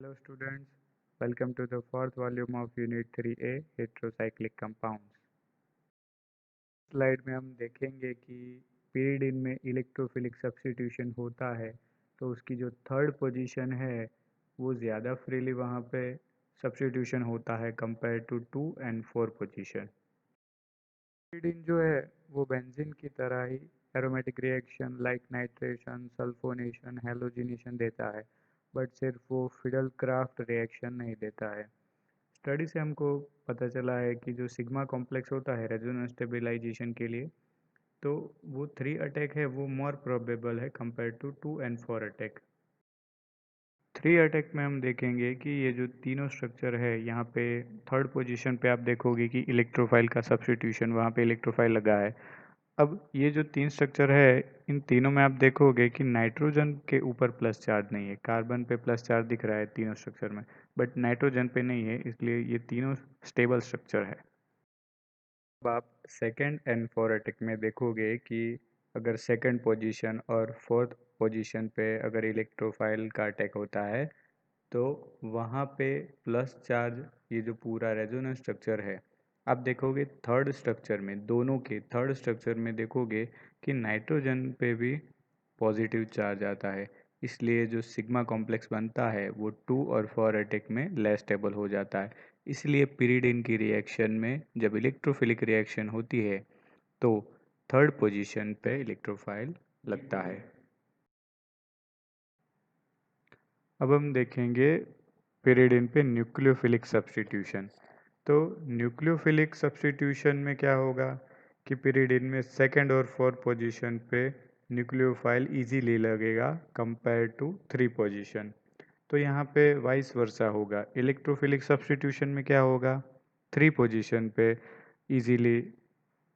Hello students, welcome to the fourth volume of Unit 3A Heterocyclic Compounds. Slide में हम देखेंगे कि pyridine में इलेक्ट्रोफिलिक सब्स्टिट्यूशन होता है तो उसकी जो थर्ड पोजीशन है वो ज़्यादा फ्रीली वहाँ पे सब्स्टिट्यूशन होता है compare to 2 and 4 position. pyridine जो है वो बेंजीन की तरह ही aromatic reaction like nitration, sulphonation, halogenation देता है, बट सिर्फ वो फिडल क्राफ्ट रिएक्शन नहीं देता है। स्टडी से हमको पता चला है कि जो सिग्मा कॉम्प्लेक्स होता है रेजोनेंस स्टेबलाइजेशन के लिए, तो वो 3 अटैक है वो मोर प्रोबेबल है compare to 2 and 4 attack. 3 attack में हम देखेंगे कि ये जो तीनों स्ट्रक्चर है यहाँ पे थर्ड पोजीशन पे आप देखोगे कि इलेक्ट्रोफाइल का सब्स्टिट्यूशन वहाँ पे इलेक्ट्रोफाइल लगा है। अब ये जो तीन स्ट्रक्चर है इन तीनों में आप देखोगे कि नाइट्रोजन के ऊपर प्लस चार्ज नहीं है, कार्बन पे प्लस चार्ज दिख रहा है तीनों स्ट्रक्चर में, बट नाइट्रोजन पे नहीं है, इसलिए ये तीनों स्टेबल स्ट्रक्चर है। अब आप सेकेंड एंड फोर अटैक में देखोगे कि अगर सेकंड पोजीशन और फोर्थ पोजीशन पे अगर इलेक्ट्रोफाइल का अटैक होता है तो वहाँ पे प्लस चार्ज, ये जो पूरा रेजोनेंस स्ट्रक्चर है, आप देखोगे थर्ड स्ट्रक्चर में, दोनों के थर्ड स्ट्रक्चर में देखोगे कि नाइट्रोजन पे भी पॉजिटिव चार्ज आता है, इसलिए जो सिग्मा कॉम्प्लेक्स बनता है वो 2 और 4 अटैक में लेस स्टेबल हो जाता है। इसलिए pyridine की रिएक्शन में जब इलेक्ट्रोफिलिक रिएक्शन होती है तो थर्ड पोजीशन पे इलेक्ट्रोफाइल लगता है। अब हम देखेंगे pyridine पे न्यूक्लियोफिलिक सब्स्टिट्यूशन। तो न्यूक्लियोफिलिक सब्स्टिट्यूशन में क्या होगा कि pyridine में सेकंड और फोर्थ पोजीशन पे न्यूक्लियोफाइल इजीली लगेगा कंपेयर टू 3 पोजीशन। तो यहाँ पे वाइस वर्सा होगा, इलेक्ट्रोफिलिक सब्स्टिट्यूशन में क्या होगा, 3 पोजीशन पे इजीली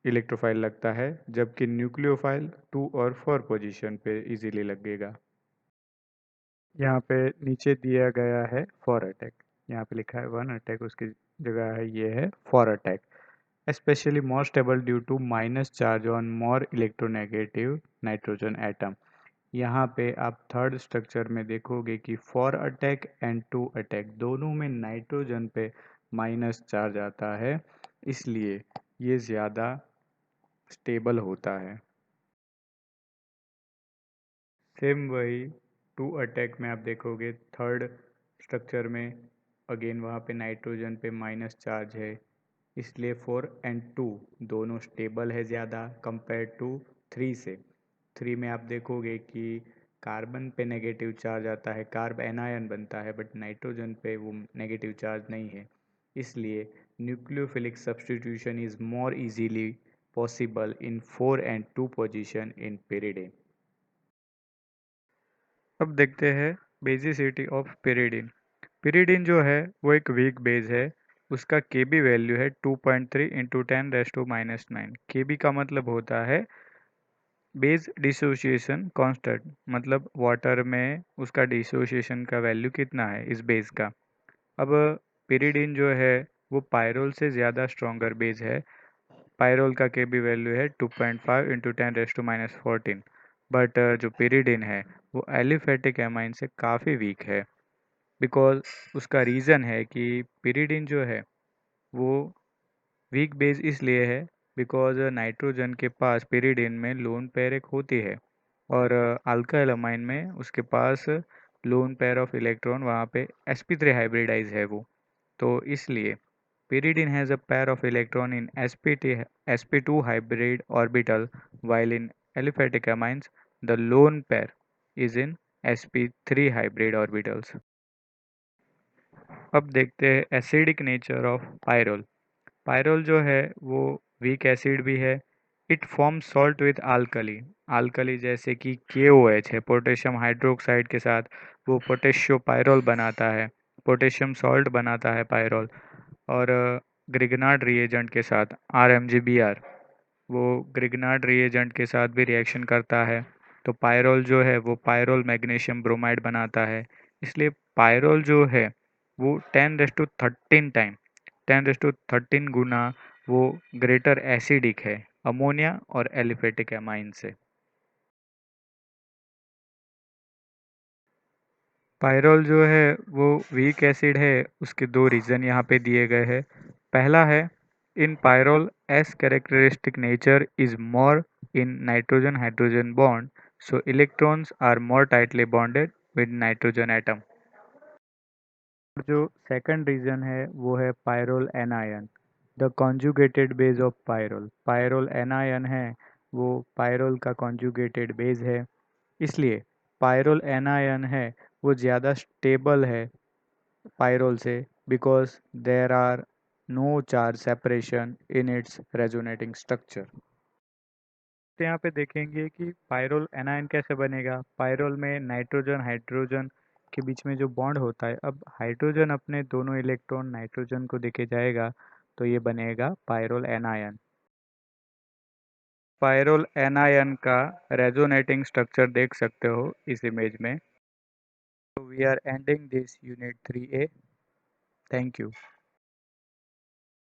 इलेक्ट्रोफाइल लगता है, जबकि न्यूक्लियोफाइल 2 और 4 पोजीशन पे इजीली लगेगा। यहाँ पे नीचे दिया गया है 4 अटैक, यहाँ पे लिखा है 1 अटैक, उसकी जगह है ये है 4 attack, especially more stable due to minus charge on more electronegative nitrogen atom। यहाँ पे आप थर्ड स्ट्रक्चर में देखोगे कि 4 अटैक एंड 2 अटैक दोनों में नाइट्रोजन पे माइनस चार्ज आता है, इसलिए ये ज़्यादा स्टेबल होता है। सेम वही 2 अटैक में आप देखोगे थर्ड स्ट्रक्चर में अगेन वहाँ पे नाइट्रोजन पे माइनस चार्ज है, इसलिए 4 and 2 दोनों स्टेबल है ज़्यादा कंपेयर टू 3 से। 3 में आप देखोगे कि कार्बन पे नेगेटिव चार्ज आता है, कार्ब एनायन बनता है, बट नाइट्रोजन पे वो नेगेटिव चार्ज नहीं है, इसलिए nucleophilic substitution is more easily possible in 4 and 2 position in pyridine। अब देखते हैं बेसिसिटी ऑफ pyridine। pyridine जो है वो एक वीक बेस है, उसका Kb वैल्यू है 2.3 इंटू 10⁻⁹। Kb का मतलब होता है बेस डिसोसिएशन कांस्टेंट, मतलब वाटर में उसका डिसोसिएशन का वैल्यू कितना है इस बेस का। अब pyridine जो है वो पायरोल से ज़्यादा स्ट्रॉन्गर बेस है, पायरोल का Kb वैल्यू है 2.5 इंटू 10⁻⁴, बट जो pyridine है वो एलिफेटिक एमाइन से काफ़ी वीक है, बिकॉज उसका रीज़न है कि pyridine जो है वो वीक बेस इसलिए है बिकॉज नाइट्रोजन के पास pyridine में लोन पेयर एक होती है और अल्काइल अमाइन में उसके पास लोन पेयर ऑफ इलेक्ट्रॉन वहाँ पे sp3 हाइब्रिडाइज है वो, तो इसलिए pyridine has a pair of electron in sp2 hybrid orbital, while in aliphatic amines the lone pair is in sp3 hybrid orbitals। अब देखते हैं acidic nature of pyrrole. Pyrrole जो है वो वीक एसिड भी है, it form salt with alkali, alkali जैसे कि KOH है, पोटेशियम हाइड्रोक्साइड के साथ वो पोटेशियो पायरोल बनाता है, पोटेशियम सॉल्ट बनाता है पायरोल, और ग्रिगनार्ड रिएजेंट के साथ RMgBr, वो ग्रिगनार्ड रिएजेंट के साथ भी रिएक्शन करता है, तो पायरोल जो है वो पायरोल मैग्नीशियम ब्रोमाइड बनाता है, इसलिए पायरोल जो है वो 10⁻13 टाइम 10⁻13 गुना वो ग्रेटर एसिडिक है अमोनिया और एलिफेटिक एमाइन से। पायरोल जो है वो वीक एसिड है, उसके दो रीज़न यहाँ पे दिए गए हैं। पहला है, in pyrrole as characteristic nature is more in nitrogen hydrogen bond, so electrons are more tightly bonded with nitrogen atom. जो सेकंड रीज़न है वो है pyrrole anion, the conjugated base of pyrrole. Pyrrole anion है वो pyrrole का conjugated base है, इसलिए pyrrole anion है वो ज़्यादा स्टेबल है पायरोल से, because there are no charge separation in its resonating structure. तो यहाँ पे देखेंगे कि पायरोल एनायन कैसे बनेगा। पायरोल में नाइट्रोजन हाइड्रोजन के बीच में जो बॉन्ड होता है, अब हाइड्रोजन अपने दोनों इलेक्ट्रॉन नाइट्रोजन को देके जाएगा तो ये बनेगा पायरोल एनायन। पायरोल एनायन का रेजोनेटिंग स्ट्रक्चर देख सकते हो इस इमेज में। So we are ending this unit 3A. Thank you.